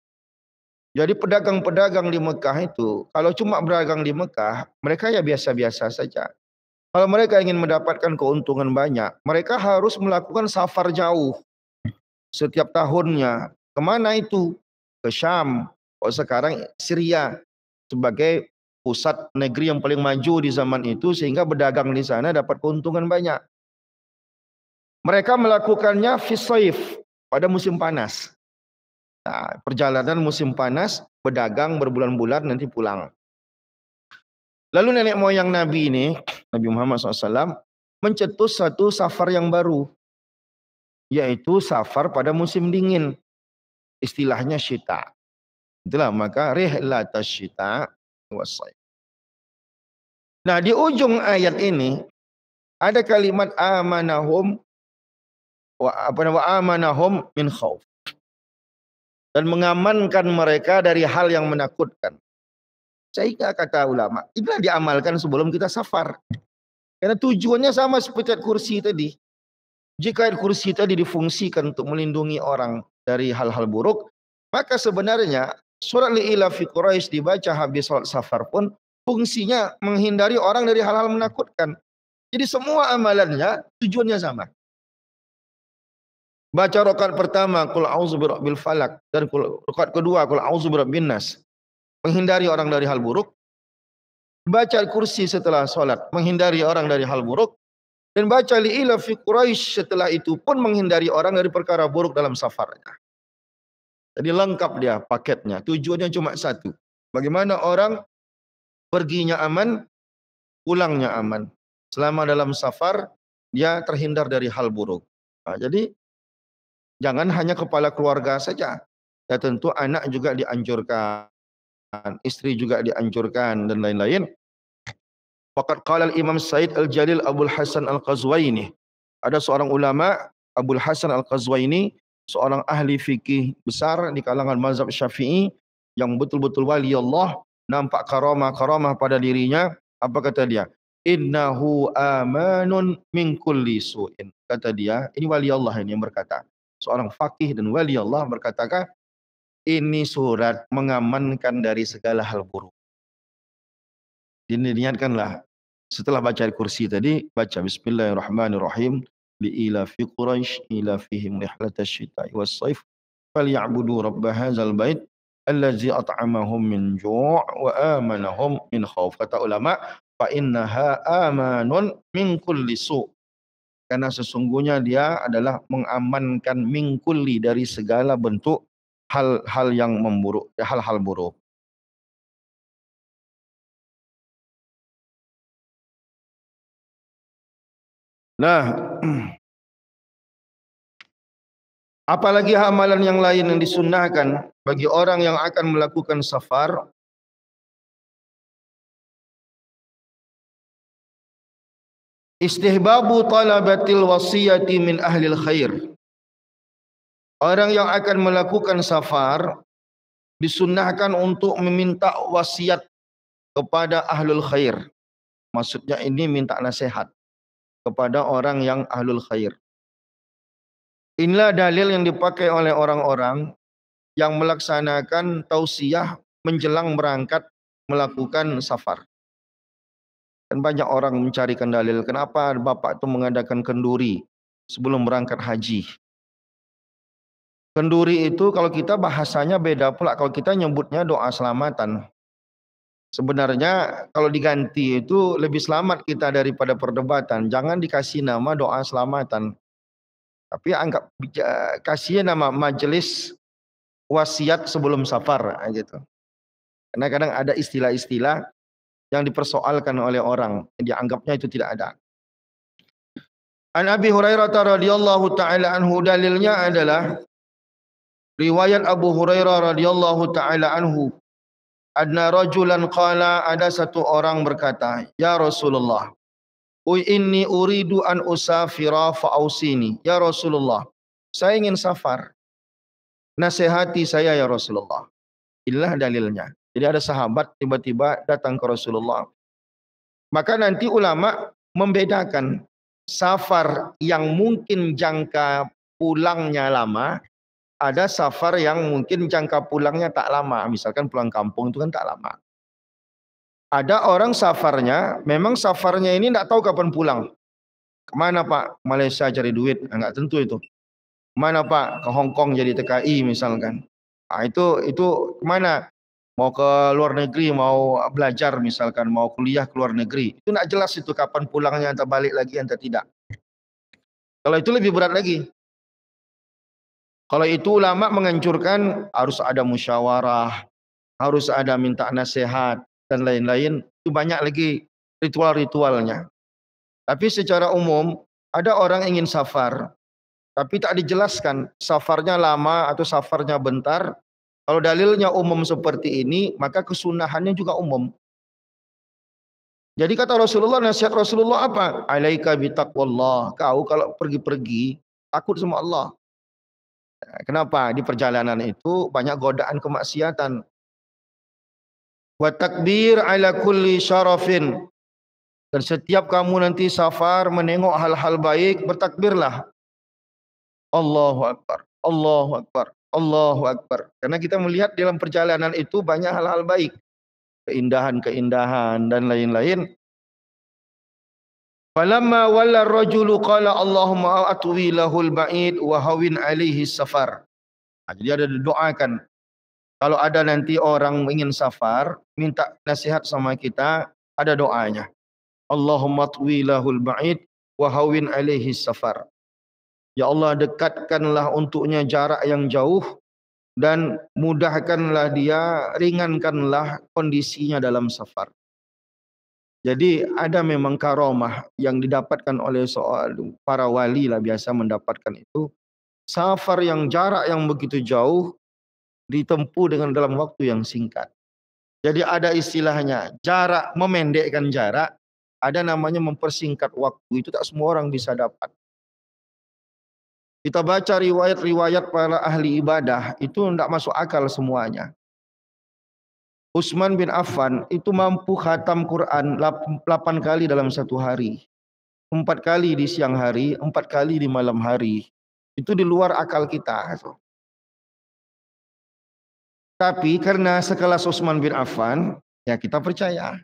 [SPEAKER 1] Jadi pedagang-pedagang di Mekah itu, kalau cuma berdagang di Mekah, mereka ya biasa-biasa saja. Kalau mereka ingin mendapatkan keuntungan banyak, mereka harus melakukan safar jauh. Setiap tahunnya. Kemana itu? Ke Syam. Oh, sekarang Syria. Sebagai pusat negeri yang paling maju di zaman itu, sehingga berdagang di sana dapat keuntungan banyak. Mereka melakukannya fi shaif, pada musim panas. Nah, perjalanan musim panas, berdagang berbulan-bulan nanti pulang. Lalu nenek moyang Nabi ini, Nabi Muhammad SAW, mencetus satu safar yang baru. Yaitu safar pada musim dingin. Istilahnya syita. Itulah maka rihlatash syita was-saif. Nah, di ujung ayat ini ada kalimat amanahum wa amanahum min khauf. Dan mengamankan mereka dari hal yang menakutkan. Sehingga kata ulama, inilah diamalkan sebelum kita safar. Karena tujuannya sama seperti ayat kursi tadi. Jika ayat kursi tadi difungsikan untuk melindungi orang dari hal-hal buruk, maka sebenarnya surat li'ila fi Quraisy dibaca habis salat safar pun fungsinya menghindari orang dari hal-hal menakutkan. Jadi semua amalannya tujuannya sama. Baca rakaat pertama qul a'udzu birabbil falaq dan rakaat kedua qul a'udzu birabbin nas, menghindari orang dari hal buruk. Baca kursi setelah salat, menghindari orang dari hal buruk, dan baca li'ila fi Quraisy setelah itu pun menghindari orang dari perkara buruk dalam safarnya. Jadi lengkap dia paketnya. Tujuannya cuma satu. Bagaimana orang perginya aman, pulangnya aman. Selama dalam safar dia terhindar dari hal buruk. Nah, jadi jangan hanya kepala keluarga saja. Ya tentu anak juga dianjurkan, istri juga dianjurkan dan lain-lain. Faqad qala al-Imam Said Al-Jalil Abdul Hasan Al-Qazwaini. Ada seorang ulama Abdul Hasan Al-Qazwaini, seorang ahli fikih besar di kalangan mazhab Syafi'i yang betul-betul wali Allah, nampak karamah-karamah pada dirinya. Apa kata dia? Innahu amanun min kulli su'in. Kata dia, ini wali Allah ini yang berkata. Seorang fakih dan wali Allah berkatakan, ini surat mengamankan dari segala hal buruk. Diniatkanlah setelah baca kursi tadi, baca Bismillahirrahmanirrahim. Li'ila fi Quraisy ila fihim rihlatash syita'i was-saif falyabudu rabb hadzal bait allazi at'amahum min ju' wa amanahum min khauf. Kata ulama, fa innaha amanun min kulli su'. Karena sesungguhnya dia adalah mengamankan min kulli dari segala bentuk hal-hal yang memburuk, hal-hal buruk. Nah, apalagi amalan yang lain yang disunnahkan bagi orang yang akan melakukan safar. Istihbabu talabatil wasiyati min ahlil khair. Orang yang akan melakukan safar disunnahkan untuk meminta wasiat kepada ahlul khair. Maksudnya ini minta nasihat kepada orang yang ahlul khair. Inilah dalil yang dipakai oleh orang-orang yang melaksanakan tausiah menjelang berangkat melakukan safar. Dan banyak orang mencarikan dalil kenapa bapak itu mengadakan kenduri sebelum berangkat haji. Kenduri itu kalau kita bahasanya beda pula, kalau kita nyebutnya doa selamatan. Sebenarnya kalau diganti itu lebih selamat kita daripada perdebatan. Jangan dikasih nama doa selamatan. Tapi anggap kasih nama majelis wasiat sebelum safar gitu. Karena kadang ada istilah-istilah yang dipersoalkan oleh orang, dianggapnya itu tidak ada. An Abi Hurairah radhiyallahu taala anhu, dalilnya adalah riwayat Abu Hurairah radhiyallahu taala anhu, adna rajulan qala, ada satu orang berkata, ya Rasulullah, inni uridu an usafira fa'ausini. Ya Rasulullah, saya ingin safar, nasihati saya ya Rasulullah. Inilah dalilnya. Jadi ada sahabat tiba-tiba datang ke Rasulullah. Maka nanti ulama membedakan safar yang mungkin jangka pulangnya lama, ada safar yang mungkin jangka pulangnya tak lama. Misalkan pulang kampung itu kan tak lama. Ada orang safarnya, memang safarnya ini tidak tahu kapan pulang. Kemana Pak? Malaysia cari duit. Enggak tentu itu. Kemana Pak? Ke Hong Kong jadi TKI misalkan. Nah, itu kemana? Mau ke luar negeri, mau belajar misalkan, mau kuliah ke luar negeri. Itu tidak jelas itu kapan pulangnya, entah balik lagi, entah tidak. Kalau itu lebih berat lagi. Kalau itu ulama menganjurkan harus ada musyawarah, harus ada minta nasihat dan lain-lain. Itu banyak lagi ritual-ritualnya. Tapi secara umum ada orang ingin safar, tapi tak dijelaskan safarnya lama atau safarnya bentar. Kalau dalilnya umum seperti ini, maka kesunahannya juga umum. Jadi kata Rasulullah, nasihat Rasulullah apa? Alaika bitaqwallah. Kau kalau pergi-pergi takut sama Allah. Kenapa? Di perjalanan itu banyak godaan kemaksiatan. Wa takbir ala kulli syarafin. Dan setiap kamu nanti safar menengok hal-hal baik, bertakbirlah. Allahu Akbar, Allahu Akbar, Allahu Akbar. Karena kita melihat dalam perjalanan itu banyak hal-hal baik. keindahan-keindahan dan lain-lain. Falamma walla ar-rajulu qala Allahumma atwi lahul ba'id wa hawin alaihi safar. Jadi ada doakan. Kalau ada nanti orang ingin safar, minta nasihat sama kita, ada doanya. Allahumma atwi lahul ba'id wa hawin alaihi safar. Ya Allah, dekatkanlah untuknya jarak yang jauh dan mudahkanlah dia, ringankanlah kondisinya dalam safar. Jadi ada memang karomah yang didapatkan oleh para wali lah biasa mendapatkan itu. Safar yang jarak yang begitu jauh ditempuh dengan dalam waktu yang singkat. Jadi ada istilahnya jarak, memendekkan jarak. Ada namanya mempersingkat waktu. Itu tak semua orang bisa dapat. Kita baca riwayat-riwayat para ahli ibadah itu tidak masuk akal semuanya. Utsman bin Affan itu mampu khatam Quran 8 kali dalam satu hari. 4 kali di siang hari, 4 kali di malam hari. Itu di luar akal kita. Tapi karena sekelas Utsman bin Affan, ya kita percaya.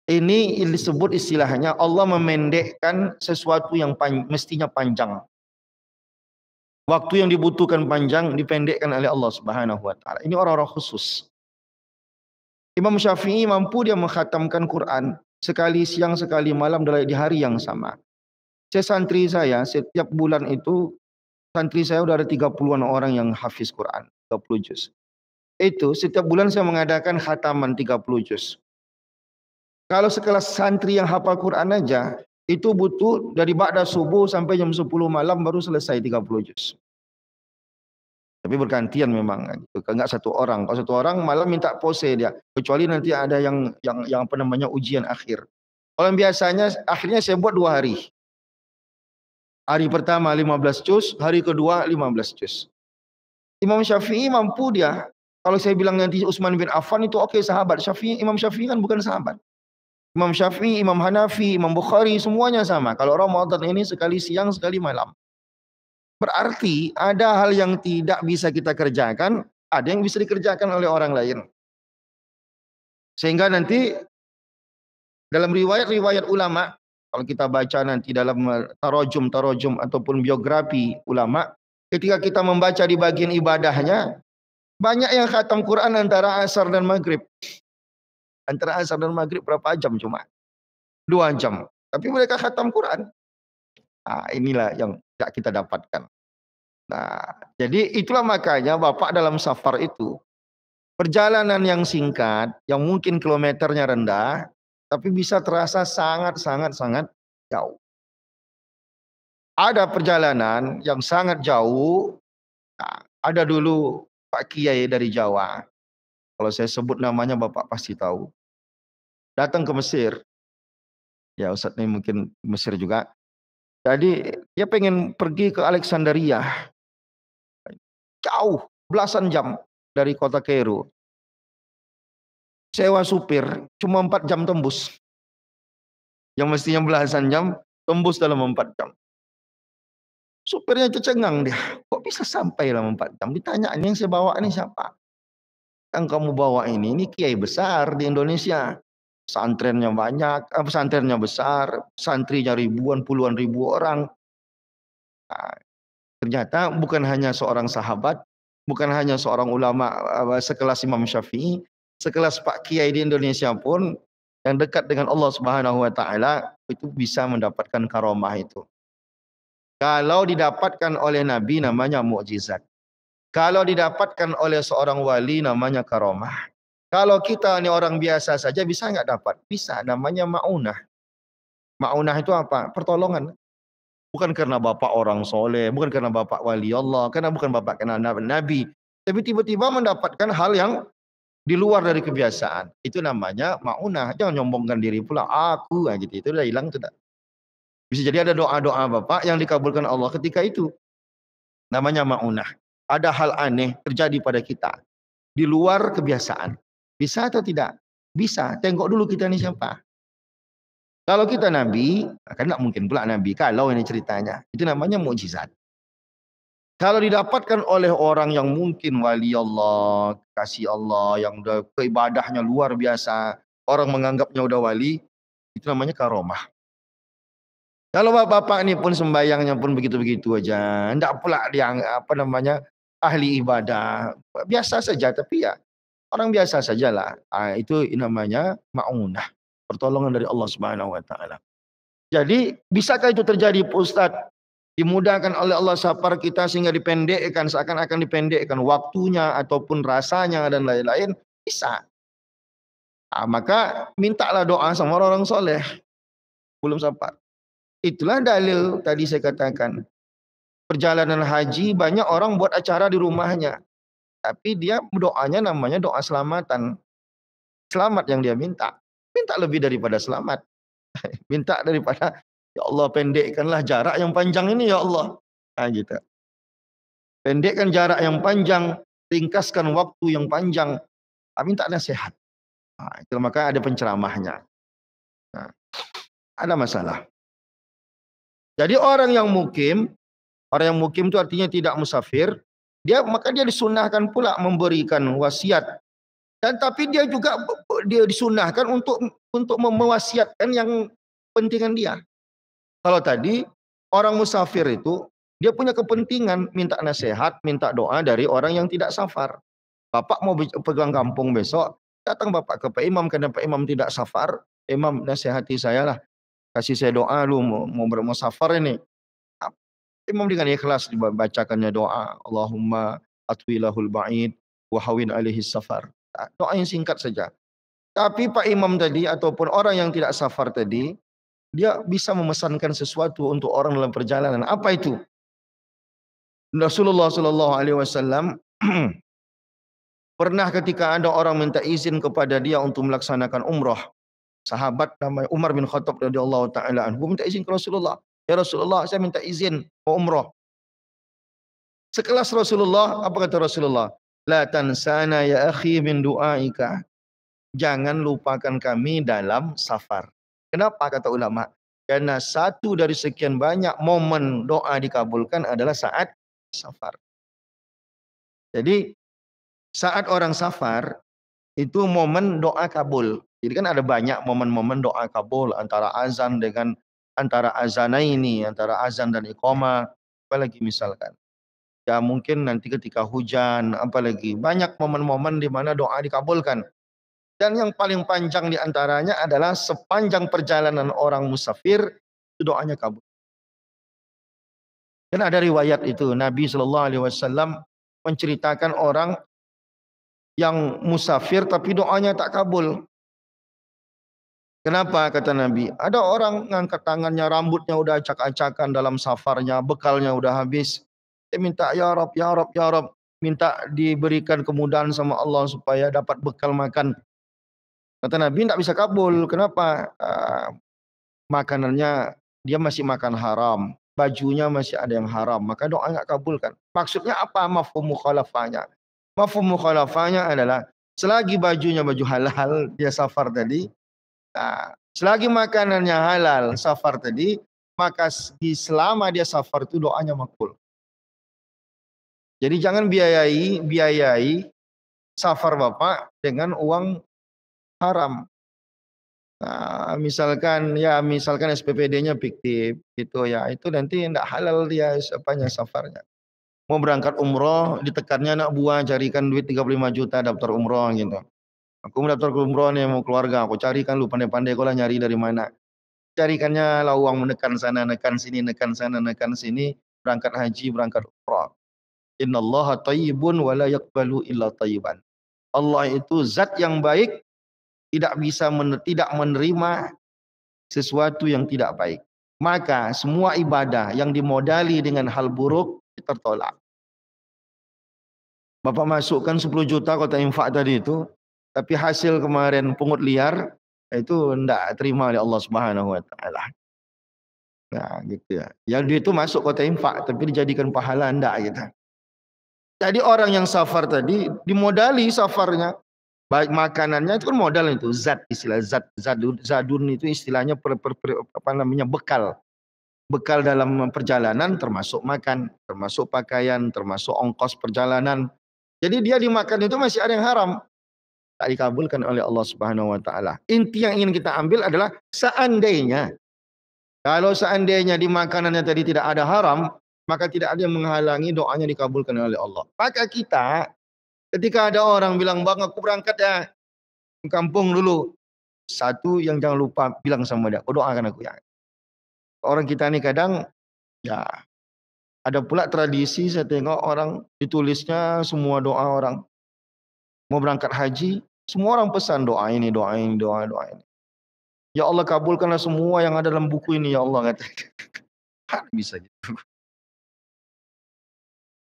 [SPEAKER 1] Ini disebut istilahnya Allah memendekkan sesuatu yang mestinya panjang. Waktu yang dibutuhkan panjang dipendekkan oleh Allah Subhanahu wa taala. Ini orang-orang khusus. Imam Syafi'i mampu dia mengkhatamkan Quran sekali siang sekali malam di hari yang sama. Santri saya setiap bulan itu santri saya udah ada 30-an orang yang hafiz Quran, 30 juz. Itu setiap bulan saya mengadakan khataman 30 juz. Kalau sekelas santri yang hafal Quran aja itu butuh dari ba'da subuh sampai jam 10 malam baru selesai 30 juz. Tapi bergantian memang gitu. Enggak satu orang. Kalau satu orang malam minta pose dia. Kecuali nanti ada yang apa namanya ujian akhir. Kalau yang biasanya akhirnya saya buat 2 hari. Hari pertama 15 juz, hari kedua 15 juz. Imam Syafi'i mampu dia. Kalau saya bilang nanti Utsman bin Affan itu oke, sahabat. Imam Syafi'i kan bukan sahabat. Imam Syafi'i, Imam Hanafi, Imam Bukhari semuanya sama. Kalau Ramadan ini sekali siang sekali malam. Berarti ada hal yang tidak bisa kita kerjakan, ada yang bisa dikerjakan oleh orang lain. Sehingga nanti dalam riwayat-riwayat ulama, kalau kita baca nanti dalam tarojum ataupun biografi ulama, ketika kita membaca di bagian ibadahnya, banyak yang khatam Quran antara asar dan maghrib. Antara asar dan maghrib berapa jam cuma? 2 jam. Tapi mereka khatam Quran. Nah, inilah yang tidak kita dapatkan. Nah, jadi itulah makanya Bapak dalam safar itu perjalanan yang singkat, yang mungkin kilometernya rendah, tapi bisa terasa sangat jauh. Ada perjalanan yang sangat jauh. Nah, ada dulu Pak Kiai dari Jawa. Kalau saya sebut namanya Bapak pasti tahu. Datang ke Mesir. Ya Ustaz ini mungkin Mesir juga. Jadi dia pengen pergi ke Alexandria. Jauh, belasan jam dari kota Kairo. Sewa supir, cuma 4 jam tembus. Yang mestinya belasan jam, tembus dalam 4 jam. Supirnya tercengang dia. Kok bisa sampai dalam 4 jam? Ditanya, ini yang saya bawa ini siapa? Yang kamu bawa ini kiai besar di Indonesia. Pesantrennya banyak, pesantrennya besar, santrinya ribuan, puluhan ribu orang. Nah, ternyata bukan hanya seorang sahabat, bukan hanya seorang ulama sekelas Imam Syafi'i, sekelas Pak Kiai di Indonesia pun yang dekat dengan Allah Subhanahu wa taala itu bisa mendapatkan karomah itu. Kalau didapatkan oleh Nabi namanya mukjizat. Kalau didapatkan oleh seorang wali namanya karomah. Kalau kita ini orang biasa saja bisa nggak dapat? Bisa, namanya ma'unah. Ma'unah itu apa? Pertolongan. Bukan karena bapak orang soleh, bukan karena bapak wali Allah, karena bukan bapak karena Nabi. Tapi tiba-tiba mendapatkan hal yang di luar dari kebiasaan. Itu namanya ma'unah. Jangan nyombongkan diri pula. Aku, gitu. Itu udah hilang, tidak. Bisa jadi ada doa-doa bapak yang dikabulkan Allah ketika itu. Namanya ma'unah. Ada hal aneh terjadi pada kita. Di luar kebiasaan. Bisa atau tidak? Bisa. Tengok dulu kita ini siapa. Kalau kita Nabi, kan tidak mungkin pula Nabi. Kalau ini ceritanya. Itu namanya mukjizat. Kalau didapatkan oleh orang yang mungkin wali Allah, kasih Allah, yang udah keibadahnya luar biasa, orang menganggapnya udah wali, itu namanya karomah. Kalau bapak-bapak ini pun sembayangnya pun begitu-begitu aja, enggak pula dia apa namanya ahli ibadah, biasa saja tapi ya orang biasa sajalah. Itu namanya ma'unah, pertolongan dari Allah Subhanahu wa taala. Jadi, bisakah itu terjadi Pak Ustadz? Dimudahkan oleh Allah safar kita sehingga dipendekkan, seakan-akan dipendekkan waktunya ataupun rasanya dan lain-lain, bisa. Maka mintalah doa sama orang-orang soleh, belum safar. Itulah dalil tadi saya katakan. Perjalanan haji banyak orang buat acara di rumahnya. Tapi dia doanya namanya doa selamatan. Selamat yang dia minta. Minta lebih daripada selamat. Minta daripada, ya Allah pendekkanlah jarak yang panjang ini ya Allah. Gitu. Pendekkan jarak yang panjang, ringkaskan waktu yang panjang. Minta nasihat. Itu maka ada penceramahnya. Ada masalah. Jadi orang yang mukim itu artinya tidak musafir, maka dia disunahkan pula memberikan wasiat. Dan tapi dia juga disunahkan untuk mewasiatkan yang pentingan dia. Kalau tadi orang musafir itu dia punya kepentingan minta nasihat, minta doa dari orang yang tidak safar. Bapak mau pegang kampung besok, datang bapak ke Pak Imam karena Pak Imam tidak safar. Imam nasihati saya lah, kasih saya doa lu mau safar ini. Imam dengan ikhlas dibacakannya doa, Allahumma atwilahul ba'id wa hawin alaihi safar. Doa yang singkat saja. Tapi Pak Imam tadi ataupun orang yang tidak safar tadi, dia bisa memesankan sesuatu untuk orang dalam perjalanan. Apa itu? Rasulullah Shallallahu Alaihi Wasallam pernah ketika ada orang minta izin kepada dia untuk melaksanakan umrah, sahabat namanya Umar bin Khattab radhiyallahu taala anhu minta izin ke Rasulullah. Ya Rasulullah, saya minta izin mau umrah. Sekelas Rasulullah, apa kata Rasulullah? La tansana ya akhi min du'aika. Jangan lupakan kami dalam safar. Kenapa kata ulama? Karena satu dari sekian banyak momen doa dikabulkan adalah saat safar. Jadi saat orang safar itu momen doa kabul. Jadi kan ada banyak momen-momen doa kabul antara azan dengan antara azanaini, antara azan dan iqamah, apalagi misalkan. Ya mungkin nanti ketika hujan, apalagi banyak momen-momen di mana doa dikabulkan. Dan yang paling panjang di antaranya adalah sepanjang perjalanan orang musafir itu doanya kabul. Dan ada riwayat itu Nabi Shallallahu Alaihi Wasallam menceritakan orang yang musafir tapi doanya tak kabul. Kenapa kata Nabi? Ada orang ngangkat tangannya, rambutnya udah acak-acakan dalam safarnya, bekalnya udah habis. Dia minta ya Rob, ya Rob, ya Rob. Minta diberikan kemudahan sama Allah supaya dapat bekal makan. Kata Nabi tidak bisa kabul. Kenapa? Makanannya dia masih makan haram. Bajunya masih ada yang haram. Maka doa nggak kabulkan. Maksudnya apa? Mafhum mukhalafahnya. Mafhum mukhalafahnya adalah selagi bajunya baju halal, dia safar tadi. Selagi makanannya halal, safar tadi, maka selama dia safar itu doanya makbul. Jadi jangan biayai safar bapak dengan uang haram. Misalkan SPPD-nya fiktif gitu ya, itu nanti tidak halal dia safarnya. Mau berangkat umroh, ditekannya anak buah carikan duit 35 juta daftar umroh gitu. Aku mau daftar umroh nih, mau keluarga, aku carikan lu pandai-pandai kau lah nyari dari mana. Carikannya lah uang menekan sana, nekan sini, nekan sana, nekan sini, berangkat haji, berangkat umroh. Innallaha thayyibun wa la yaqbalu illa thayyiban. Allah itu zat yang baik, tidak bisa tidak menerima sesuatu yang tidak baik. Maka semua ibadah yang dimodali dengan hal buruk tertolak. Bapak masukkan 10 juta kota infak tadi itu, tapi hasil kemarin pungut liar, itu tidak terima oleh Allah Subhanahu wa taala. Nah, gitu ya. Yang duit itu masuk kota infak, tapi dijadikan pahala enggak gitu. Jadi orang yang safar tadi dimodali safarnya. Baik makanannya itu kan modal itu, zat istilah zadun itu istilahnya bekal. bekal dalam perjalanan termasuk makan, termasuk pakaian, termasuk ongkos perjalanan. Jadi dia dimakan itu masih ada yang haram, tak dikabulkan oleh Allah Subhanahu wa taala. Inti yang ingin kita ambil adalah seandainya, kalau seandainya di makanannya tadi tidak ada haram, maka tidak ada yang menghalangi doanya dikabulkan oleh Allah. Maka kita ketika ada orang bilang, "Bang, aku berangkat ya ke kampung dulu." Satu yang jangan lupa bilang sama dia, "Oh, doakan aku ya." Orang kita ini kadang ya ada pula tradisi saya tengok orang ditulisnya semua doa orang. Mau berangkat haji, semua orang pesan doa ini, doa ini, doa ini. Ya Allah kabulkanlah semua yang ada dalam buku ini ya Allah kata. Bisa gitu.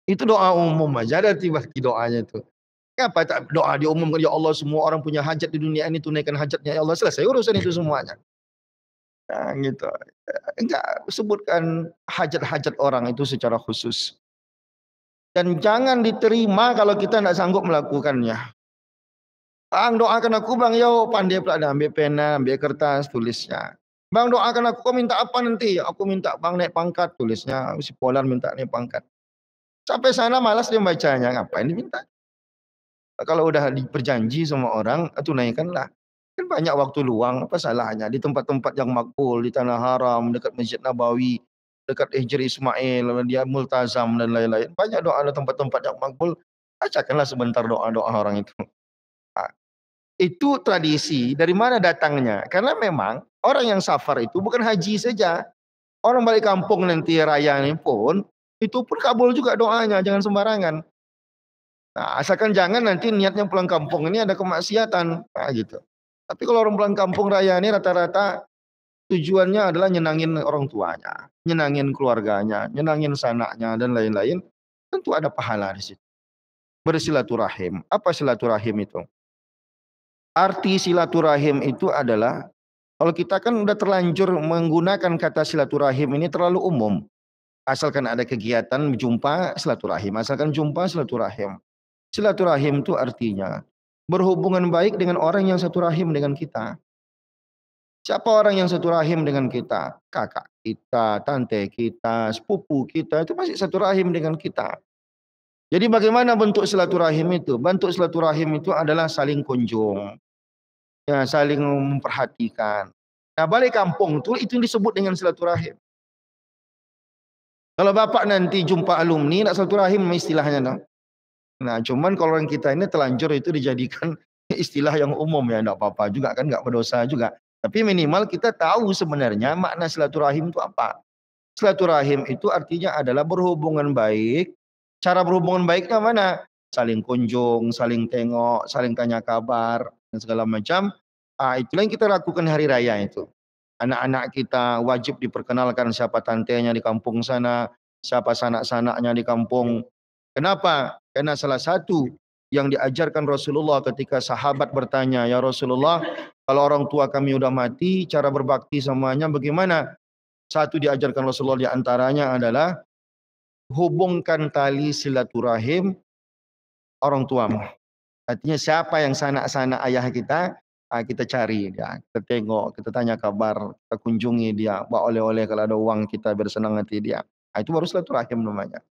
[SPEAKER 1] Itu doa umum aja ada bagi doanya itu. Kenapa tak doa diumumkan ya Allah semua orang punya hajat di dunia ini tunaikan hajatnya ya Allah selesai urusan itu semuanya. Nah, gitu. Enggak sebutkan hajat-hajat orang itu secara khusus. Dan jangan diterima kalau kita tidak sanggup melakukannya. Bang doakan aku bang, yo pandai pula dah ambil pena, ambil kertas, tulisnya. Bang doakan aku, kau minta apa nanti? Aku minta bang naik pangkat, tulisnya. Si Polan minta naik pangkat. Sampai sana malas dia bacanya, ngapain diminta? Kalau udah berjanji sama orang, tunaikanlah. Kan banyak waktu luang, apa salahnya? Di tempat-tempat yang makbul, di Tanah Haram, dekat Masjid Nabawi, dekat Hijri Ismail, dia Multazam dan lain-lain. Banyak doa di tempat-tempat yang makbul. Bacakanlah sebentar doa-doa orang itu. Ah, itu tradisi, dari mana datangnya? Karena memang orang yang safar itu bukan haji saja. Orang balik kampung nanti raya ini pun, itu pun kabul juga doanya, jangan sembarangan. Nah, asalkan jangan nanti niatnya pulang kampung ini ada kemaksiatan, nah, gitu. Tapi kalau orang pulang kampung raya ini rata-rata tujuannya adalah nyenangin orang tuanya, nyenangin keluarganya, nyenangin sanaknya dan lain-lain. Tentu ada pahala di situ. Bersilaturahim. Apa silaturahim itu? Arti silaturahim itu adalah kalau kita kan udah terlanjur menggunakan kata silaturahim ini terlalu umum. Asalkan ada kegiatan jumpa silaturahim, asalkan jumpa silaturahim. Silaturahim itu artinya berhubungan baik dengan orang yang satu rahim dengan kita. Siapa orang yang satu rahim dengan kita? Kakak kita, tante kita, sepupu kita, itu masih satu rahim dengan kita. Jadi bagaimana bentuk silaturahim itu? Bentuk silaturahim itu adalah saling kunjung, ya, saling memperhatikan. Nah, balik kampung itu yang disebut dengan silaturahim. Kalau bapak nanti jumpa alumni, nak silaturahim istilahnya. No? Nah, cuman kalau orang kita ini telanjur itu dijadikan istilah yang umum ya, enggak apa-apa juga kan, enggak berdosa juga. Tapi minimal kita tahu sebenarnya makna silaturahim itu apa. Silaturahim itu artinya adalah berhubungan baik. Cara berhubungan baiknya mana? Saling kunjung, saling tengok, saling tanya kabar, dan segala macam. Itulah yang kita lakukan hari raya itu. Anak-anak kita wajib diperkenalkan siapa tantenya di kampung sana, siapa sanak-sanaknya di kampung. Kenapa? Karena salah satu yang diajarkan Rasulullah ketika sahabat bertanya, "Ya Rasulullah, kalau orang tua kami udah mati, cara berbakti samanya bagaimana?" Satu diajarkan Rasulullah di antaranya adalah hubungkan tali silaturahim orang tuamu. Artinya siapa yang sanak-sanak ayah kita, kita cari dia, kita tengok, kita tanya kabar, kita kunjungi dia, bawa oleh-oleh kalau ada uang kita biar senang hati dia. Itu baru silaturahim namanya.